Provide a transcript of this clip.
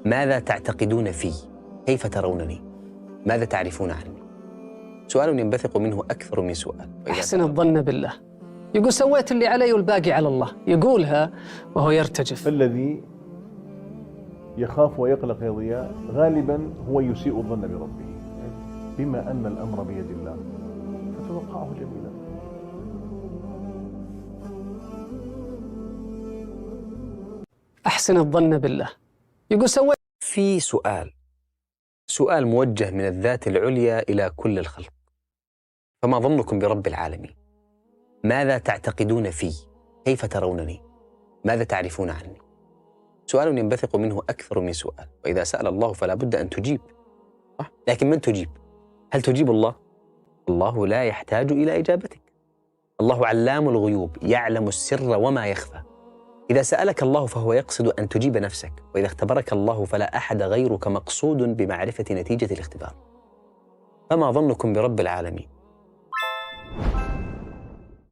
ماذا تعتقدون في؟ كيف ترونني؟ ماذا تعرفون عني؟ سؤال ينبثق منه أكثر من سؤال. أحسن الظن بالله. يقول سويت اللي علي والباقي على الله، يقولها وهو يرتجف. الذي يخاف ويقلق يا ضياء غالبا هو يسيء الظن بربه، بما أن الأمر بيد الله فتوقعه جميلا. أحسن الظن بالله. يقول سويت في سؤال موجه من الذات العليا إلى كل الخلق. فما ظنكم برب العالمين؟ ماذا تعتقدون في؟ كيف ترونني؟ ماذا تعرفون عني؟ سؤال ينبثق منه أكثر من سؤال، وإذا سأل الله فلا بد أن تجيب، صح؟ لكن من تجيب؟ هل تجيب الله؟ الله لا يحتاج إلى إجابتك. الله علام الغيوب، يعلم السر وما يخفى. إذا سألك الله فهو يقصد أن تجيب نفسك، وإذا اختبرك الله فلا أحد غيرك مقصود بمعرفة نتيجة الاختبار. فما ظنكم برب العالمين؟